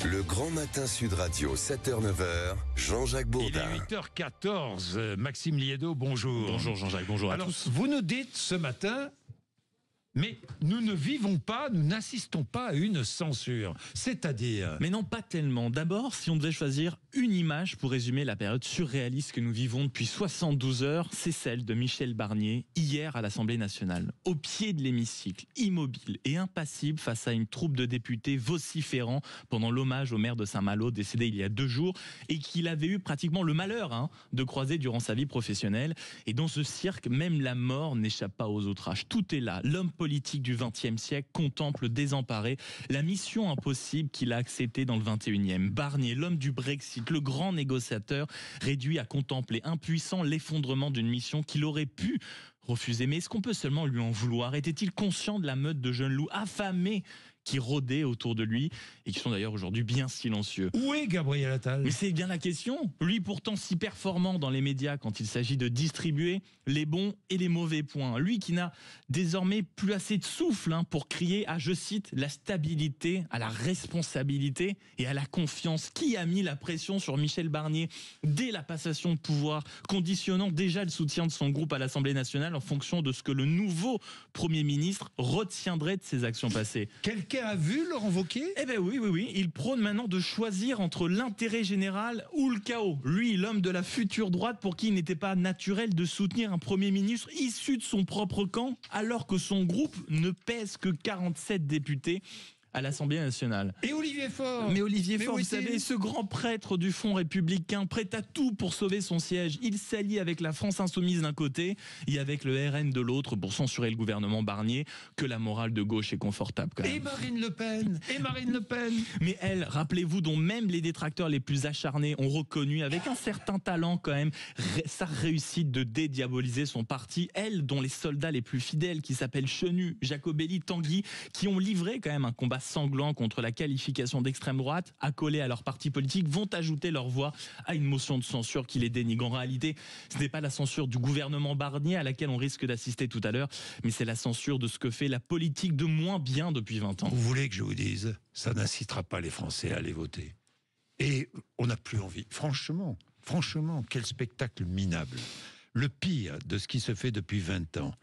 Le Grand Matin Sud Radio, 7h-9h, Jean-Jacques Bourdin. Il est 8h14. Maxime Liedo, bonjour. Bonjour Jean-Jacques, bonjour à Alors, tous. vous nous dites ce matin, mais nous ne vivons pas, nous n'assistons pas à une censure. C'est-à-dire... Mais non, pas tellement. D'abord, si on devait choisir une image pour résumer la période surréaliste que nous vivons depuis 72 heures, c'est celle de Michel Barnier, hier à l'Assemblée nationale. Au pied de l'hémicycle, immobile et impassible face à une troupe de députés vociférant pendant l'hommage au maire de Saint-Malo, décédé il y a 2 jours, et qu'il avait eu pratiquement le malheur de croiser durant sa vie professionnelle. Et dans ce cirque, même la mort n'échappe pas aux outrages. Tout est là. L'homme politique du XXe siècle contemple désemparé la mission impossible qu'il a acceptée dans le XXIe. Barnier, l'homme du Brexit, le grand négociateur, réduit à contempler impuissant l'effondrement d'une mission qu'il aurait pu refuser. Mais est-ce qu'on peut seulement lui en vouloir? Était-il conscient de la meute de jeunes loups affamés qui rôdaient autour de lui et qui sont d'ailleurs aujourd'hui bien silencieux? Où est Gabriel Attal? Mais c'est bien la question. Lui pourtant si performant dans les médias quand il s'agit de distribuer les bons et les mauvais points. Lui qui n'a désormais plus assez de souffle pour crier à, je cite, la stabilité, à la responsabilité et à la confiance. Qui a mis la pression sur Michel Barnier dès la passation de pouvoir, conditionnant déjà le soutien de son groupe à l'Assemblée nationale en fonction de ce que le nouveau Premier ministre retiendrait de ses actions passées? Quelqu'un a vu Laurent Wauquiez? Eh bien oui. Il prône maintenant de choisir entre l'intérêt général ou le chaos. Lui, l'homme de la future droite pour qui il n'était pas naturel de soutenir un Premier ministre issu de son propre camp, alors que son groupe ne pèse que 47 députés à l'Assemblée nationale. Et Olivier Faure? Mais Olivier Faure, vous où était-il? savez, ce grand prêtre du Front républicain, prêt à tout pour sauver son siège, il s'allie avec la France insoumise d'un côté et avec le RN de l'autre pour censurer le gouvernement Barnier, que la morale de gauche est confortable quand même. Et Marine Le Pen? Mais elle, rappelez-vous, dont même les détracteurs les plus acharnés ont reconnu avec un certain talent quand même sa réussite de dédiaboliser son parti. Elle, dont les soldats les plus fidèles qui s'appellent Chenu, Jacobelli, Tanguy, qui ont livré quand même un combat sanglant contre la qualification d'extrême droite, accolés à leur parti politique, vont ajouter leur voix à une motion de censure qui les dénigre. En réalité, ce n'est pas la censure du gouvernement Barnier à laquelle on risque d'assister tout à l'heure, mais c'est la censure de ce que fait la politique de moins bien depuis 20 ans. Vous voulez que je vous dise, ça n'incitera pas les Français à aller voter. Et on n'a plus envie. Franchement, quel spectacle minable. Le pire de ce qui se fait depuis 20 ans.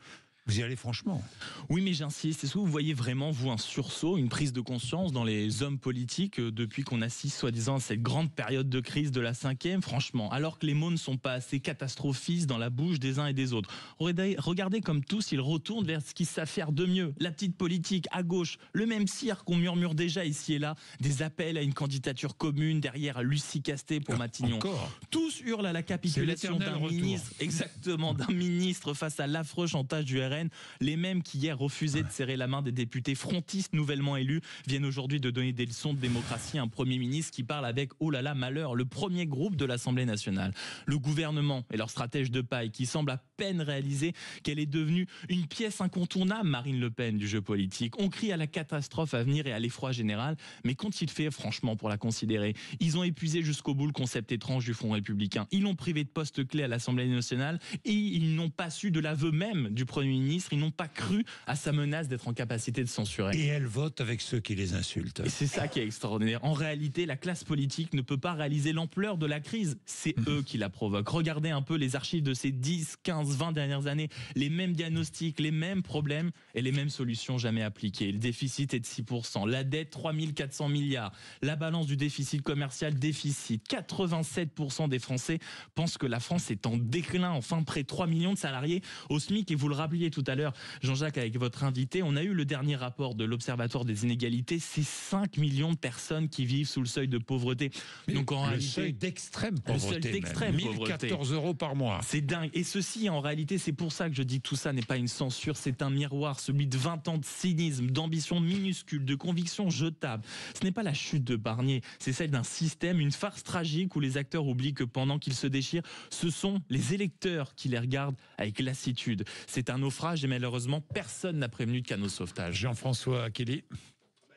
Vous y allez franchement? Oui, mais j'insiste. Est-ce que vous voyez vraiment, vous, un sursaut, une prise de conscience dans les hommes politiques depuis qu'on assiste, soi-disant, à cette grande période de crise de la 5e? Franchement, alors que les mots ne sont pas assez catastrophistes dans la bouche des uns et des autres. Regardez comme tous, ils retournent vers ce qu'ils savent faire de mieux. La petite politique, à gauche, le même cirque qu'on murmure déjà ici et là, des appels à une candidature commune derrière Lucie Castet pour Matignon. Encore. Tous hurlent à la capitulation d'un ministre, exactement, d'un ministre face à l'affreux chantage du RN. Les mêmes qui hier refusaient de serrer la main des députés frontistes nouvellement élus viennent aujourd'hui de donner des leçons de démocratie à un Premier ministre qui parle avec, oh là là, malheur, le premier groupe de l'Assemblée nationale. Le gouvernement et leur stratège de paille qui semble à peine réaliser qu'elle est devenue une pièce incontournable, Marine Le Pen, du jeu politique. On crie à la catastrophe à venir et à l'effroi général, mais qu'ont-ils fait franchement pour la considérer? Ils ont épuisé jusqu'au bout le concept étrange du Front républicain. Ils l'ont privé de postes clés à l'Assemblée nationale et ils n'ont pas su de l'aveu même du Premier ministre. Ils n'ont pas cru à sa menace d'être en capacité de censurer. Et elle vote avec ceux qui les insultent. Et c'est ça qui est extraordinaire. En réalité, la classe politique ne peut pas réaliser l'ampleur de la crise. C'est eux qui la provoquent. Regardez un peu les archives de ces 10, 15, 20 dernières années. Les mêmes diagnostics, les mêmes problèmes et les mêmes solutions jamais appliquées. Le déficit est de 6%. La dette, 3 400 milliards. La balance du déficit commercial, déficit. 87% des Français pensent que la France est en déclin. Enfin, près de 3 millions de salariés au SMIC. Et vous le rappeliez tout à l'heure, Jean-Jacques, avec votre invité, on a eu le dernier rapport de l'Observatoire des inégalités. C'est 5 millions de personnes qui vivent sous le seuil de pauvreté. Mais donc en le réalité, seuil d'extrême pauvreté, le seuil d'extrême même. pauvreté. 1014 € par mois. C'est dingue. Et ceci, en réalité, c'est pour ça que je dis que tout ça n'est pas une censure, c'est un miroir, celui de 20 ans de cynisme, d'ambition minuscule, de conviction jetable. Ce n'est pas la chute de Barnier, c'est celle d'un système, une farce tragique où les acteurs oublient que pendant qu'ils se déchirent, ce sont les électeurs qui les regardent avec lassitude. C'est un naufrage et malheureusement, personne n'a prévenu de canot de sauvetage. Jean-François Kelly.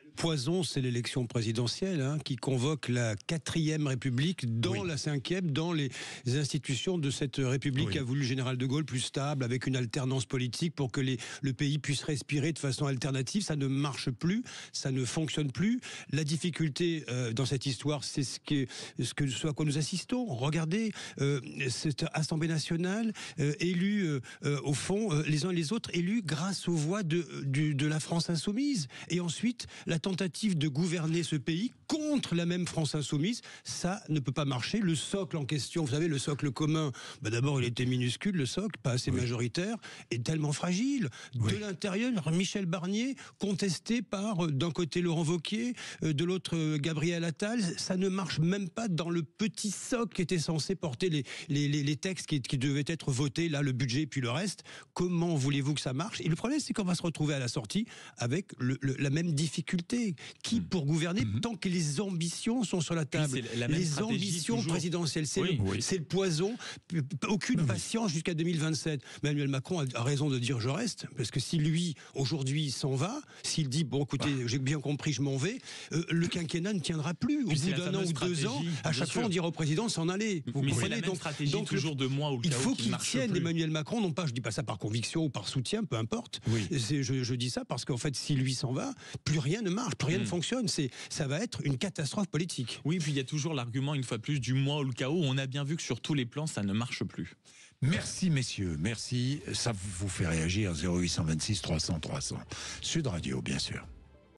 Le poison, c'est l'élection présidentielle qui convoque la 4e République dans la 5e, dans les institutions de cette République qu'a voulu le général de Gaulle, plus stable, avec une alternance politique pour que le pays puisse respirer de façon alternative. Ça ne marche plus, ça ne fonctionne plus. La difficulté dans cette histoire, c'est ce à quoi nous assistons. Regardez cette Assemblée nationale élue, au fond, les uns et les autres, élus grâce aux voix de la France insoumise. Et ensuite, la tentative de gouverner ce pays contre la même France insoumise, ça ne peut pas marcher. Le socle en question, vous savez, le socle commun, d'abord il était minuscule, le socle, pas assez majoritaire, et tellement fragile. De l'intérieur, Michel Barnier, contesté par, d'un côté Laurent Wauquiez, de l'autre Gabriel Attal, ça ne marche même pas dans le petit socle qui était censé porter les textes qui devaient être votés, là, le budget puis le reste. Comment voulez-vous que ça marche? Et le problème, c'est qu'on va se retrouver à la sortie avec la même difficulté. Qui pour gouverner tant que les ambitions sont sur la table? Les ambitions présidentielles, c'est le poison. Aucune patience jusqu'à 2027. Emmanuel Macron a raison de dire je reste, parce que si lui, aujourd'hui, s'en va, s'il dit bon écoutez, j'ai bien compris, je m'en vais, le quinquennat ne tiendra plus. Au bout d'un an ou 2 ans, à chaque fois on dira au président de s'en aller. Vous comprenez? Donc toujours de moi il faut qu'il tienne Emmanuel Macron, non pas, je dis pas ça par conviction ou par soutien, peu importe. Je dis ça parce qu'en fait, si lui s'en va, plus rien ne marche, plus rien ne fonctionne. Ça va être une catastrophe politique. Oui, puis il y a toujours l'argument, une fois plus, du moi ou le chaos. On a bien vu que sur tous les plans, ça ne marche plus. Merci messieurs, merci. Ça vous fait réagir 0826 300 300. Sud Radio, bien sûr.